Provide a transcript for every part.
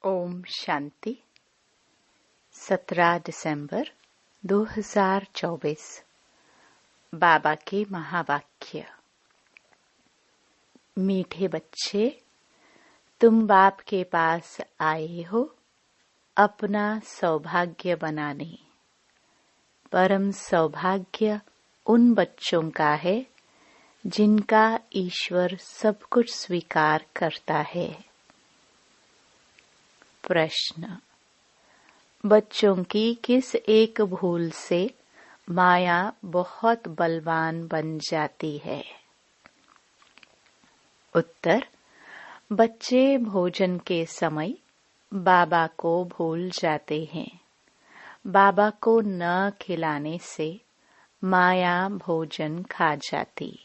ओम शांति। 17 दिसंबर 2024। बाबा के महावाक्य। मीठे बच्चे, तुम बाप के पास आए हो अपना सौभाग्य बनाने। परम सौभाग्य उन बच्चों का है जिनका ईश्वर सब कुछ स्वीकार करता है। प्रश्न: बच्चों की किस एक भूल से माया बहुत बलवान बन जाती है? उत्तर: बच्चे भोजन के समय बाबा को भूल जाते हैं। बाबा को न खिलाने से माया भोजन खा जाती,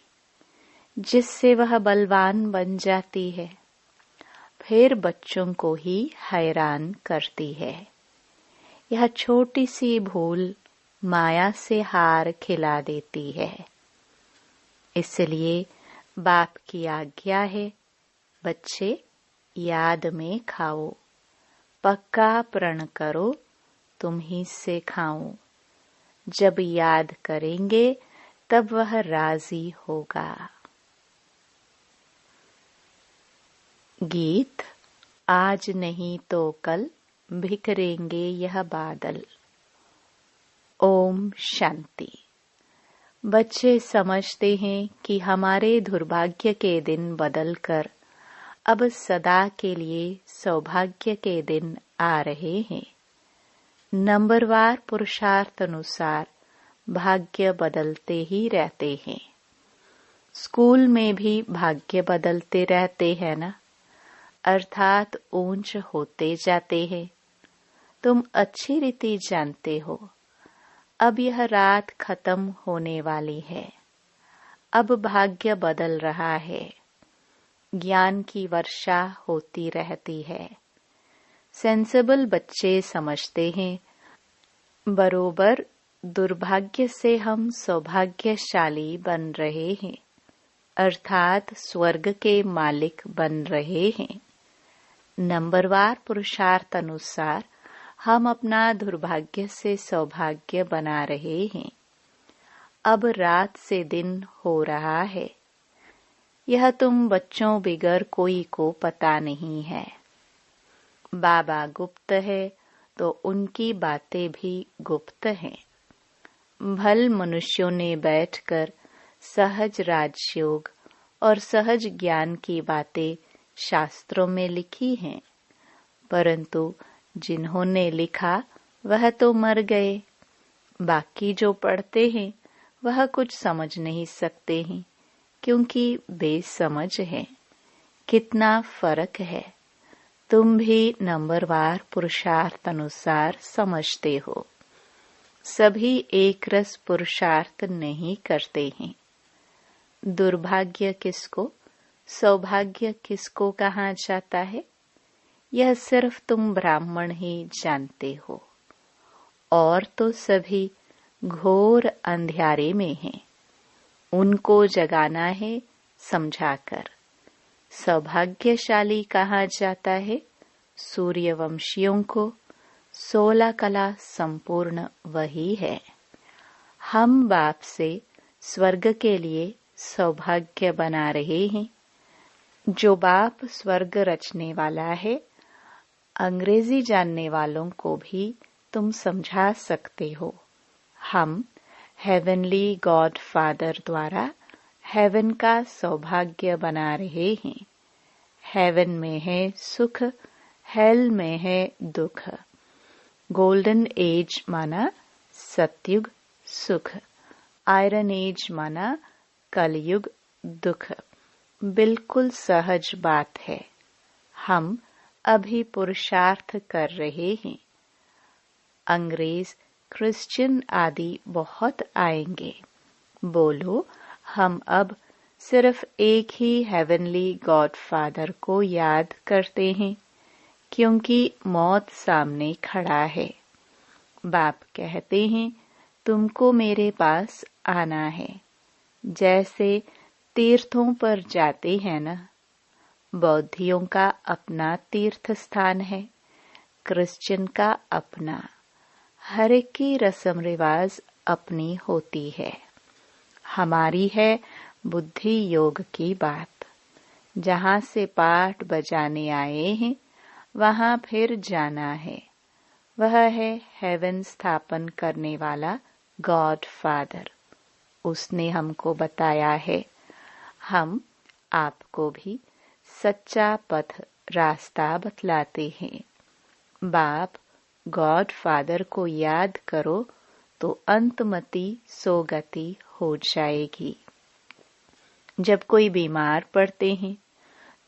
जिससे वह बलवान बन जाती है। फिर बच्चों को ही हैरान करती है। यह छोटी सी भूल माया से हार खिला देती है। इसलिए बाप की आज्ञा है, बच्चे याद में खाओ, पक्का प्रण करो तुम ही से खाऊं। जब याद करेंगे तब वह राजी होगा। गीत। आज नहीं तो कल बिखरेंगे यह बादल। ओम शांति। बच्चे समझते हैं कि हमारे दुर्भाग्य के दिन बदलकर अब सदा के लिए सौभाग्य के दिन आ रहे हैं। नंबरवार पुरुषार्थ अनुसार भाग्य बदलते ही रहते हैं। स्कूल में भी भाग्य बदलते रहते हैं ना, अर्थात ऊंच होते जाते हैं। तुम अच्छी रीति जानते हो, अब यह रात खत्म होने वाली है। अब भाग्य बदल रहा है। ज्ञान की वर्षा होती रहती है। सेंसिबल बच्चे समझते हैं, बरोबर दुर्भाग्य से हम सौभाग्यशाली बन रहे हैं, अर्थात स्वर्ग के मालिक बन रहे हैं। नंबरवार पुरुषार्थ अनुसार हम अपना दुर्भाग्य से सौभाग्य बना रहे हैं। अब रात से दिन हो रहा है। यह तुम बच्चों बिगर कोई को पता नहीं है। बाबा गुप्त है तो उनकी बातें भी गुप्त हैं। भल मनुष्यों ने बैठकर सहज राजयोग और सहज ज्ञान की बातें शास्त्रों में लिखी हैं, परंतु जिन्होंने लिखा वह तो मर गए। बाकी जो पढ़ते हैं वह कुछ समझ नहीं सकते हैं, क्योंकि बेसमझ है। कितना फर्क है। तुम भी नंबरवार पुरुषार्थ अनुसार समझते हो। सभी एक रस पुरुषार्थ नहीं करते हैं। दुर्भाग्य किसको, सौभाग्य किसको कहा जाता है, यह सिर्फ तुम ब्राह्मण ही जानते हो। और तो सभी घोर अंधियारे में हैं। उनको जगाना है समझाकर। सौभाग्यशाली कहा जाता है सूर्यवंशियों को। 16 कला संपूर्ण वही है। हम बाप से स्वर्ग के लिए सौभाग्य बना रहे हैं। जो बाप स्वर्ग रचने वाला है, अंग्रेजी जानने वालों को भी तुम समझा सकते हो। हम हेवनली गॉड फादर द्वारा हेवन का सौभाग्य बना रहे हैं। हेवन में है सुख, हेल में है दुख। गोल्डन एज माना सतयुग सुख, आयरन एज माना कलयुग दुख। बिल्कुल सहज बात है। हम अभी पुरुषार्थ कर रहे हैं। अंग्रेज, क्रिश्चियन आदि बहुत आएंगे। बोलो, हम अब सिर्फ एक ही हेवनली गॉड फादर को याद करते हैं, क्योंकि मौत सामने खड़ा है। बाप कहते हैं, तुमको मेरे पास आना है। जैसे तीर्थों पर जाते हैं ना, बौद्धियों का अपना तीर्थ स्थान है, क्रिश्चियन का अपना, हर एक की रस्म रिवाज अपनी होती है। हमारी है बुद्धि योग की बात। जहाँ से पाठ बजाने आए हैं वहाँ फिर जाना है। वह है हेवन स्थापन करने वाला गॉड फादर। उसने हमको बताया है। हम आपको भी सच्चा पथ रास्ता बतलाते हैं। बाप गॉड फादर को याद करो तो अंतमति सोगति हो जाएगी। जब कोई बीमार पड़ते हैं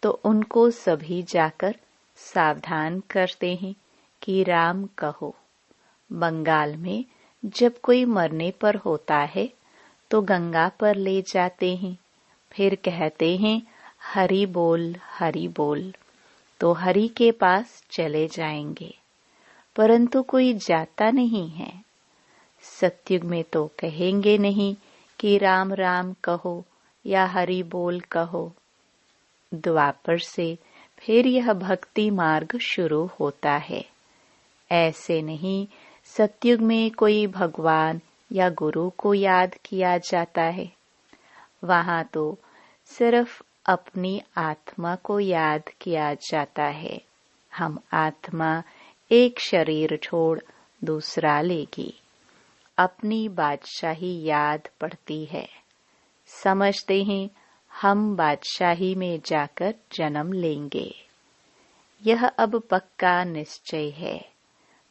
तो उनको सभी जाकर सावधान करते हैं कि राम कहो। बंगाल में जब कोई मरने पर होता है तो गंगा पर ले जाते हैं, फिर कहते हैं हरि बोल हरि बोल, तो हरि के पास चले जाएंगे। परंतु कोई जाता नहीं है। सतयुग में तो कहेंगे नहीं कि राम राम कहो या हरि बोल कहो। द्वापर से फिर यह भक्ति मार्ग शुरू होता है। ऐसे नहीं सतयुग में कोई भगवान या गुरु को याद किया जाता है। वहां तो सिर्फ अपनी आत्मा को याद किया जाता है। हम आत्मा एक शरीर छोड़ दूसरा लेगी। अपनी बादशाही याद पड़ती है। समझते हैं हम बादशाही में जाकर जन्म लेंगे। यह अब पक्का निश्चय है।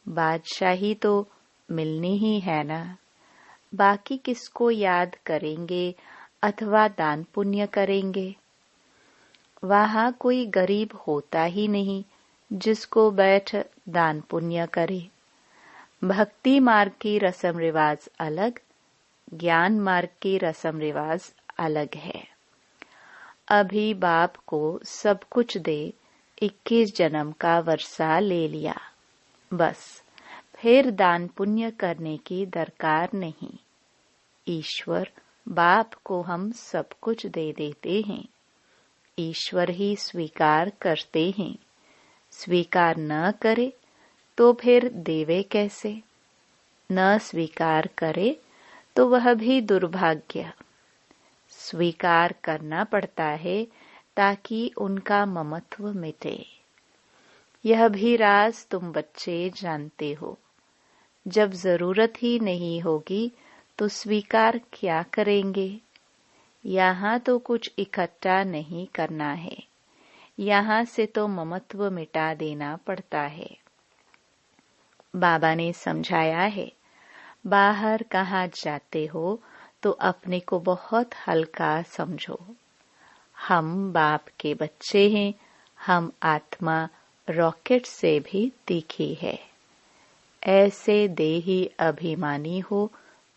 बादशाही तो मिलनी ही है ना। बाकी किसको याद करेंगे अथवा दान पुण्य करेंगे। वहां कोई गरीब होता ही नहीं जिसको बैठ दान पुण्य करे। भक्ति मार्ग की रस्म रिवाज अलग, ज्ञान मार्ग की रस्म रिवाज अलग है। अभी बाप को सब कुछ दे 21 जन्म का वर्षा ले लिया, बस फिर दान पुण्य करने की दरकार नहीं। ईश्वर बाप को हम सब कुछ दे देते हैं। ईश्वर ही स्वीकार करते हैं। स्वीकार न करे तो फिर देवे कैसे। न स्वीकार करे तो वह भी दुर्भाग्य। स्वीकार करना पड़ता है ताकि उनका ममत्व मिटे। यह भी राज तुम बच्चे जानते हो। जब जरूरत ही नहीं होगी तो स्वीकार क्या करेंगे। यहाँ तो कुछ इकट्ठा नहीं करना है। यहाँ से तो ममत्व मिटा देना पड़ता है। बाबा ने समझाया है, बाहर कहाँ जाते हो तो अपने को बहुत हल्का समझो। हम बाप के बच्चे हैं। हम आत्मा रॉकेट से भी तीखी है। ऐसे देही अभिमानी हो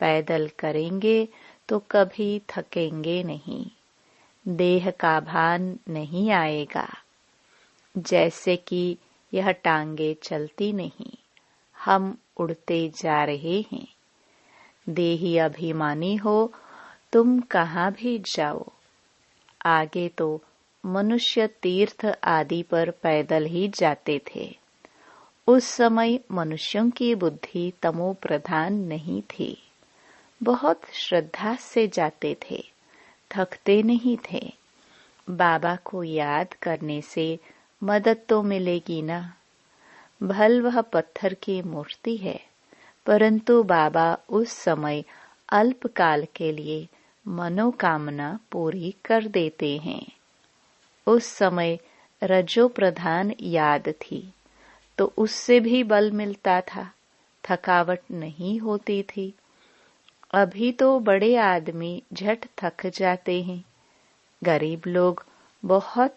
पैदल करेंगे तो कभी थकेंगे नहीं। देह का भान नहीं आएगा। जैसे कि यह टांगे चलती नहीं, हम उड़ते जा रहे हैं। देही अभिमानी हो तुम कहाँ भी जाओ। आगे तो मनुष्य तीर्थ आदि पर पैदल ही जाते थे। उस समय मनुष्यों की बुद्धि तमो प्रधान नहीं थी। बहुत श्रद्धा से जाते थे, थकते नहीं थे। बाबा को याद करने से मदद तो मिलेगी ना। भल वह पत्थर की मूर्ति है, परंतु बाबा उस समय अल्पकाल के लिए मनोकामना पूरी कर देते हैं। उस समय रजो प्रधान याद थी तो उससे भी बल मिलता था, थकावट नहीं होती थी। अभी तो बड़े आदमी झट थक जाते हैं। गरीब लोग बहुत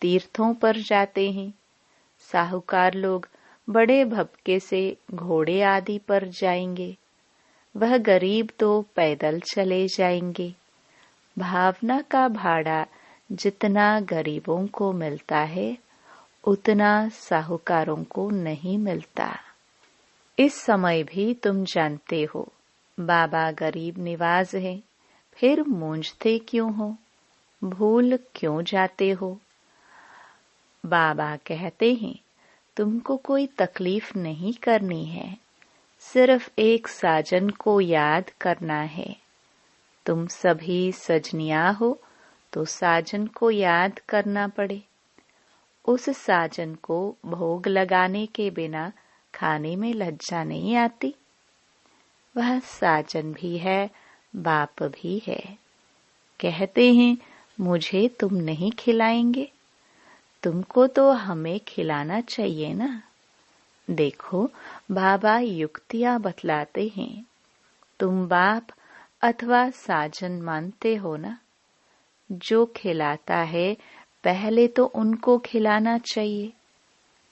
तीर्थों पर जाते हैं। साहूकार लोग बड़े भपके से घोड़े आदि पर जाएंगे। वह गरीब तो पैदल चले जाएंगे। भावना का भाड़ा जितना गरीबों को मिलता है उतना साहूकारों को नहीं मिलता। इस समय भी तुम जानते हो बाबा गरीब निवाज है, फिर मूंझते क्यों हो, भूल क्यों जाते हो। बाबा कहते हैं तुमको कोई तकलीफ नहीं करनी है, सिर्फ एक साजन को याद करना है। तुम सभी सजनिया हो तो साजन को याद करना पड़े। उस साजन को भोग लगाने के बिना खाने में लज्जा नहीं आती। वह साजन भी है, बाप भी है। कहते हैं मुझे तुम नहीं खिलाएंगे, तुमको तो हमें खिलाना चाहिए ना। देखो बाबा युक्तियां बतलाते हैं। तुम बाप अथवा साजन मानते हो ना, जो खिलाता है पहले तो उनको खिलाना चाहिए।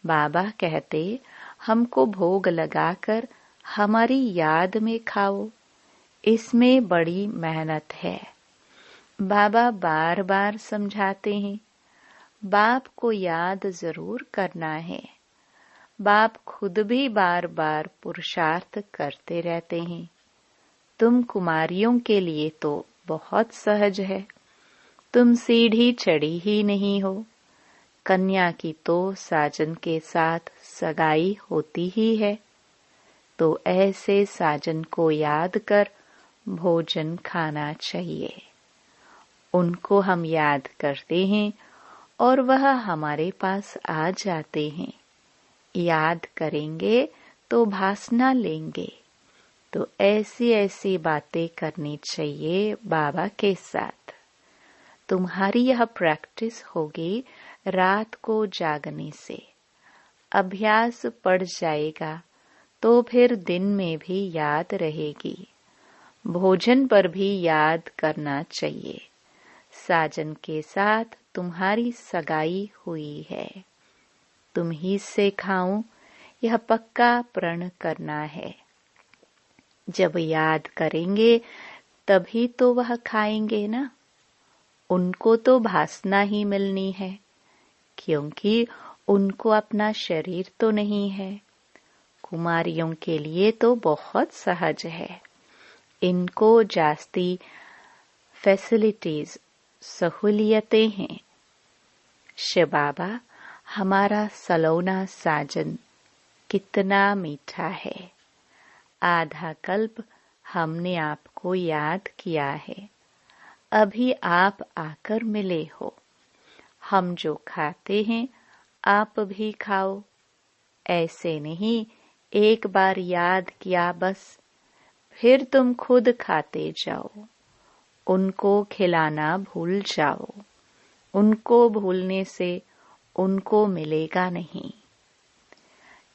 बाबा कहते हमको भोग लगाकर हमारी याद में खाओ, इसमें बड़ी मेहनत है। बाबा बार बार समझाते हैं, बाप को याद जरूर करना है। बाप खुद भी बार बार पुरुषार्थ करते रहते हैं। तुम कुमारियों के लिए तो बहुत सहज है, तुम सीढ़ी चढ़ी ही नहीं हो। कन्या की तो साजन के साथ सगाई होती ही है, तो ऐसे साजन को याद कर भोजन खाना चाहिए। उनको हम याद करते हैं और वह हमारे पास आ जाते हैं। याद करेंगे तो भासना लेंगे। तो ऐसी ऐसी बातें करनी चाहिए बाबा के साथ। तुम्हारी यह प्रैक्टिस होगी रात को जागने से। अभ्यास पड़ जाएगा तो फिर दिन में भी याद रहेगी। भोजन पर भी याद करना चाहिए। साजन के साथ तुम्हारी सगाई हुई है, तुम ही से खाऊं, यह पक्का प्रण करना है। जब याद करेंगे तभी तो वह खाएंगे ना। उनको तो भासना ही मिलनी है, क्योंकि उनको अपना शरीर तो नहीं है। कुमारियों के लिए तो बहुत सहज है। इनको जास्ती फैसिलिटीज, सहूलियतें हैं। शिव बाबा हमारा सलोना साजन कितना मीठा है। आधा कल्प हमने आपको याद किया है, अभी आप आकर मिले हो। हम जो खाते हैं आप भी खाओ। ऐसे नहीं एक बार याद किया बस, फिर तुम खुद खाते जाओ। उनको खिलाना भूल जाओ। उनको भूलने से उनको मिलेगा नहीं।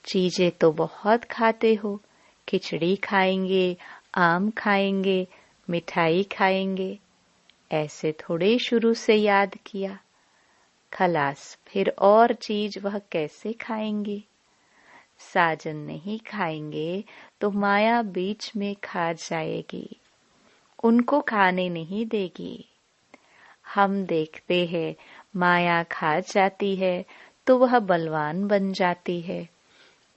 चीजें तो बहुत खाते हो, खिचड़ी खाएंगे, आम खाएंगे, मिठाई खाएंगे। ऐसे थोड़े शुरू से याद किया। खलास, फिर और चीज वह कैसे खाएंगे। साजन नहीं खाएंगे तो माया बीच में खा जाएगी, उनको खाने नहीं देगी। हम देखते हैं माया खा जाती है तो वह बलवान बन जाती है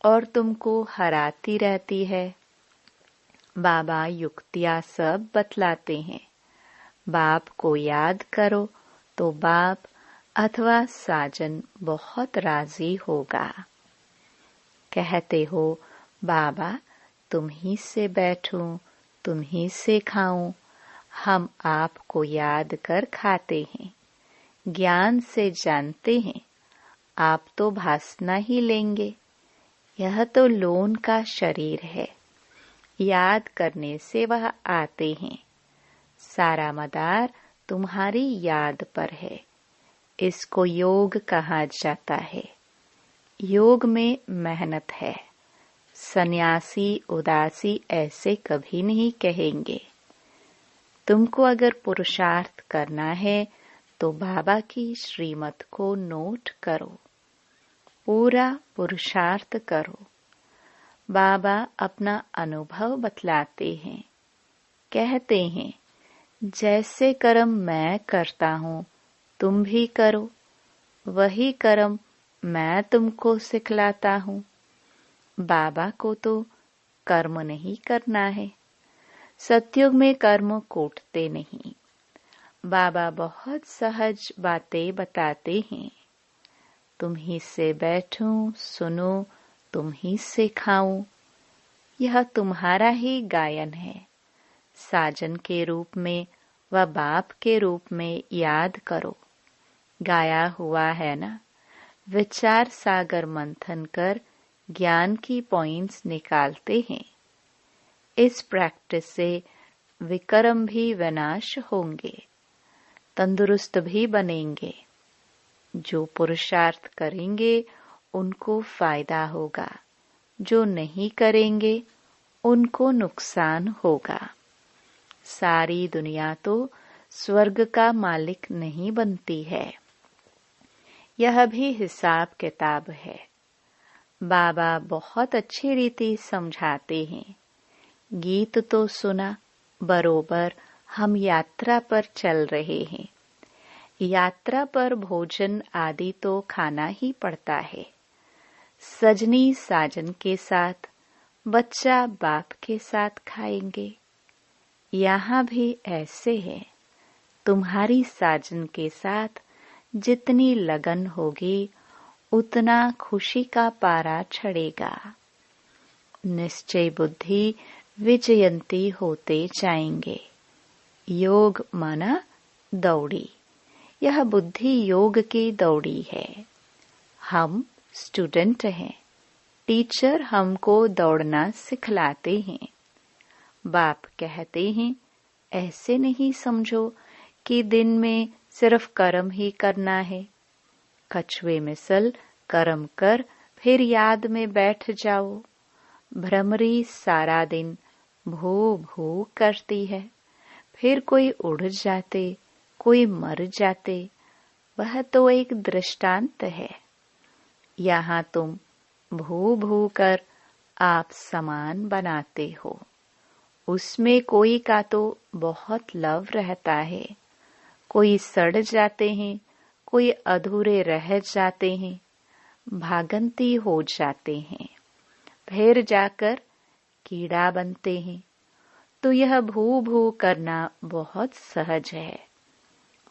और तुमको हराती रहती है। बाबा युक्तियां सब बतलाते हैं। बाप को याद करो तो बाप अथवा साजन बहुत राजी होगा। कहते हो बाबा तुम ही से बैठूं, तुम ही से खाऊं। हम आपको याद कर खाते हैं, ज्ञान से जानते हैं। आप तो भासना ही लेंगे। यह तो लोन का शरीर है, याद करने से वह आते हैं। सारा मदार तुम्हारी याद पर है। इसको योग कहा जाता है। योग में मेहनत है। सन्यासी उदासी ऐसे कभी नहीं कहेंगे। तुमको अगर पुरुषार्थ करना है तो बाबा की श्रीमत को नोट करो, पूरा पुरुषार्थ करो। बाबा अपना अनुभव बतलाते हैं। कहते हैं जैसे कर्म मैं करता हूँ तुम भी करो, वही कर्म मैं तुमको सिखलाता हूँ। बाबा को तो कर्म नहीं करना है। सतयुग में कर्म कोटते नहीं। बाबा बहुत सहज बातें बताते हैं। तुम ही से बैठूं, सुनूं, तुम ही से खाऊं। यह तुम्हारा ही गायन है। साजन के रूप में व बाप के रूप में याद करो। गाया हुआ है ना, विचार सागर मंथन कर ज्ञान की पॉइंट्स निकालते हैं। इस प्रैक्टिस से विकर्म भी विनाश होंगे, तंदुरुस्त भी बनेंगे। जो पुरुषार्थ करेंगे उनको फायदा होगा, जो नहीं करेंगे उनको नुकसान होगा। सारी दुनिया तो स्वर्ग का मालिक नहीं बनती है। यह भी हिसाब किताब है। बाबा बहुत अच्छी रीति समझाते हैं। गीत तो सुना, बरोबर हम यात्रा पर चल रहे हैं। यात्रा पर भोजन आदि तो खाना ही पड़ता है। सजनी साजन के साथ, बच्चा बाप के साथ खाएंगे। यहाँ भी ऐसे है। तुम्हारी साजन के साथ जितनी लगन होगी उतना खुशी का पारा चढ़ेगा। निश्चय बुद्धि विजयंती होते जाएंगे। योग माना दौड़ी। यह बुद्धि योग की दौड़ी है। हम स्टूडेंट हैं। टीचर हमको दौड़ना सिखलाते हैं। बाप कहते हैं, ऐसे नहीं समझो कि दिन में सिर्फ कर्म ही करना है। कछुए मिसल कर्म कर फिर याद में बैठ जाओ। भ्रमरी सारा दिन भू भू करती है, फिर कोई उड़ जाते, कोई मर जाते। वह तो एक दृष्टांत है। यहाँ तुम भू भू कर आप समान बनाते हो। उसमें कोई का तो बहुत लव रहता है, कोई सड़ जाते हैं, कोई अधूरे रह जाते हैं, भागंती हो जाते हैं, फिर जाकर कीड़ा बनते हैं। तो यह भू भू करना बहुत सहज है।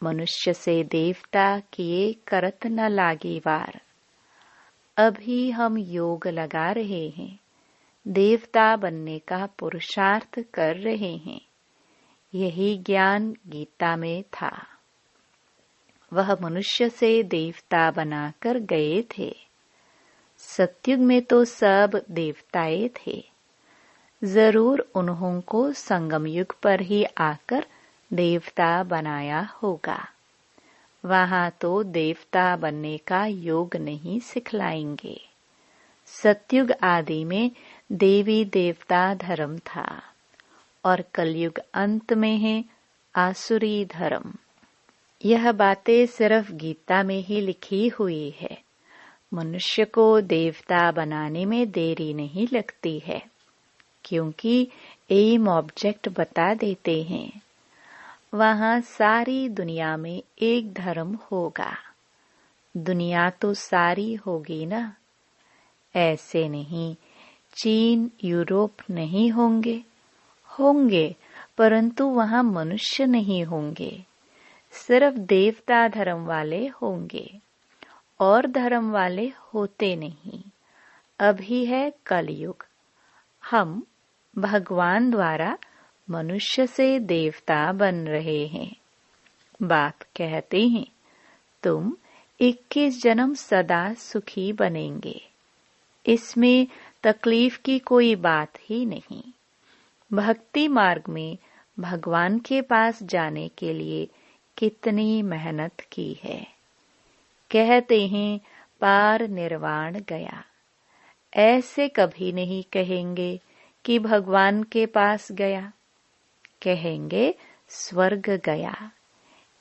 मनुष्य से देवता किए करत न लागी वार। अभी हम योग लगा रहे हैं, देवता बनने का पुरुषार्थ कर रहे हैं। यही ज्ञान गीता में था। वह मनुष्य से देवता बनाकर गए थे। सतयुग में तो सब देवताएं थे। जरूर उन्हों को संगम युग पर ही आकर देवता बनाया होगा। वहां तो देवता बनने का योग नहीं सिखलाएंगे। सतयुग आदि में देवी देवता धर्म था और कलयुग अंत में है आसुरी धर्म। यह बातें सिर्फ गीता में ही लिखी हुई है। मनुष्य को देवता बनाने में देरी नहीं लगती है, क्योंकि एम ऑब्जेक्ट बता देते हैं। वहां सारी दुनिया में एक धर्म होगा। दुनिया तो सारी होगी ना। ऐसे नहीं चीन यूरोप नहीं होंगे, होंगे परंतु वहां मनुष्य नहीं होंगे। सिर्फ देवता धर्म वाले होंगे और धर्म वाले होते नहीं। अभी है कलयुग। हम भगवान द्वारा मनुष्य से देवता बन रहे हैं। बाप कहते हैं, तुम 21 जन्म सदा सुखी बनेंगे। इसमें तकलीफ की कोई बात ही नहीं। भक्ति मार्ग में भगवान के पास जाने के लिए कितनी मेहनत की है। कहते हैं पार निर्वाण गया। ऐसे कभी नहीं कहेंगे कि भगवान के पास गया। कहेंगे स्वर्ग गया।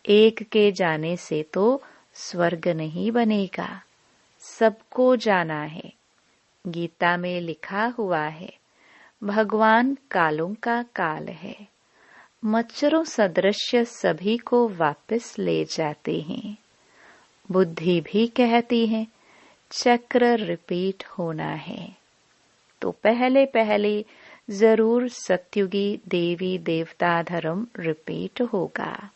एक के जाने से तो स्वर्ग नहीं बनेगा, सबको जाना है। गीता में लिखा हुआ है, भगवान कालों का काल है। मच्छरों सदृश्य सभी को वापस ले जाते हैं। बुद्धि भी कहती है चक्र रिपीट होना है। तो पहले पहले जरूर सत्युगी देवी देवता धर्म रिपीट होगा,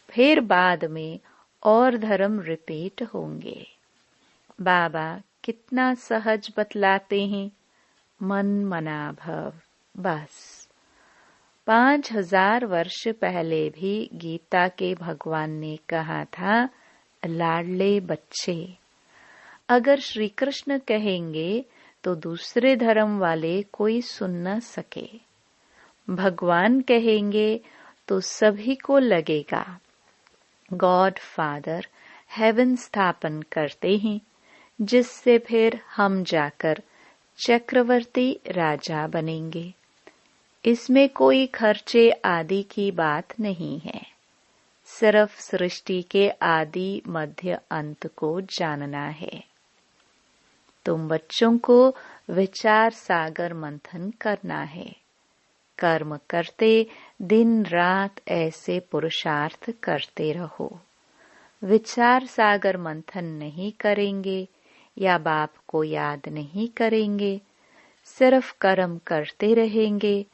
फिर बाद में और धर्म रिपीट होंगे। बाबा कितना सहज बतलाते हैं, मन मना भव। बस 5000 वर्ष पहले भी गीता के भगवान ने कहा था, लाडले बच्चे। अगर श्री कृष्ण कहेंगे तो दूसरे धर्म वाले कोई सुन न सके। भगवान कहेंगे तो सभी को लगेगा गॉड फादर हेवन स्थापन करते हैं, जिससे फिर हम जाकर चक्रवर्ती राजा बनेंगे। इसमें कोई खर्चे आदि की बात नहीं है, सिर्फ सृष्टि के आदि मध्य अंत को जानना है। तुम बच्चों को विचार सागर मंथन करना है। कर्म करते दिन रात ऐसे पुरुषार्थ करते रहो। विचार सागर मंथन नहीं करेंगे या बाप को याद नहीं करेंगे, सिर्फ कर्म करते रहेंगे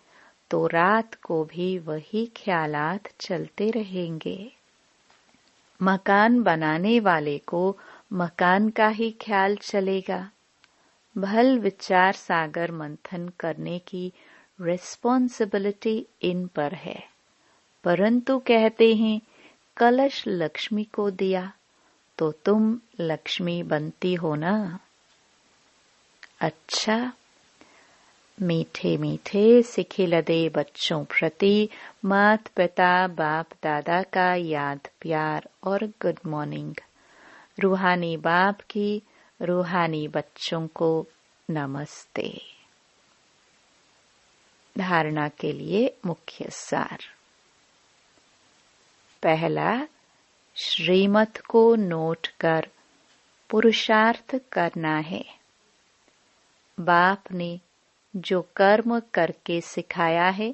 तो रात को भी वही ख्यालात चलते रहेंगे। मकान बनाने वाले को मकान का ही ख्याल चलेगा। भल विचार सागर मंथन करने की रिस्पॉन्सिबिलिटी इन पर है, परंतु कहते हैं कलश लक्ष्मी को दिया तो तुम लक्ष्मी बनती हो ना। अच्छा, मीठे मीठे सिखिलदे बच्चों प्रति मात पिता बाप दादा का याद प्यार और गुड मॉर्निंग। रूहानी बाप की रूहानी बच्चों को नमस्ते। धारणा के लिए मुख्य सार। पहला, श्रीमत को नोट कर पुरुषार्थ करना है। बाप ने जो कर्म करके सिखाया है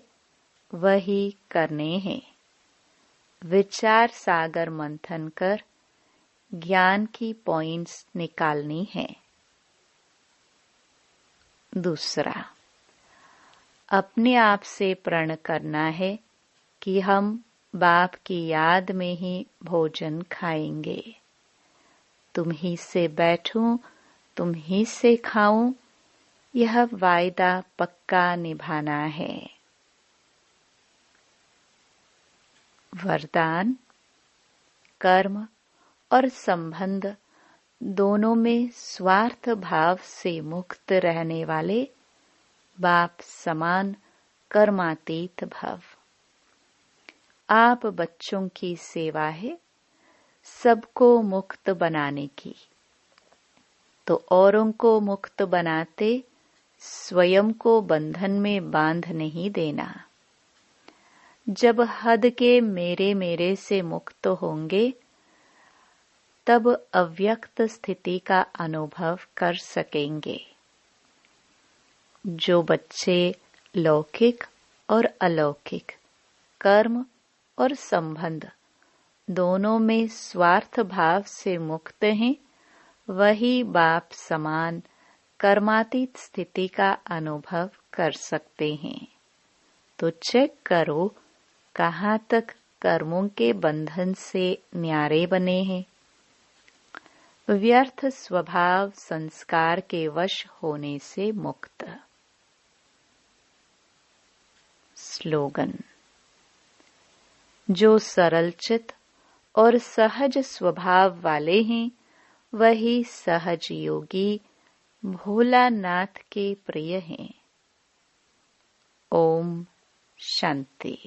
वही करने हैं। विचार सागर मंथन कर ज्ञान की पॉइंट्स निकालनी है। दूसरा, अपने आप से प्रण करना है कि हम बाप की याद में ही भोजन खाएंगे। तुम ही से बैठूं, तुम ही से खाऊं, यह वायदा पक्का निभाना है। वरदान, कर्म और संबंध दोनों में स्वार्थ भाव से मुक्त रहने वाले बाप समान कर्मातीत भव। आप बच्चों की सेवा है सबको मुक्त बनाने की, तो औरों को मुक्त बनाते स्वयं को बंधन में बांध नहीं देना। जब हद के मेरे से मुक्त होंगे तब अव्यक्त स्थिति का अनुभव कर सकेंगे। जो बच्चे लौकिक और अलौकिक कर्म और संबंध दोनों में स्वार्थ भाव से मुक्त हैं, वही बाप समान कर्मातीत स्थिति का अनुभव कर सकते हैं। तो चेक करो कहाँ तक कर्मों के बंधन से न्यारे बने हैं। व्यर्थ स्वभाव संस्कार के वश होने से मुक्त। स्लोगन, जो सरल चित और सहज स्वभाव वाले हैं वही सहज योगी भोलानाथ के प्रिय हैं। ओम शांति।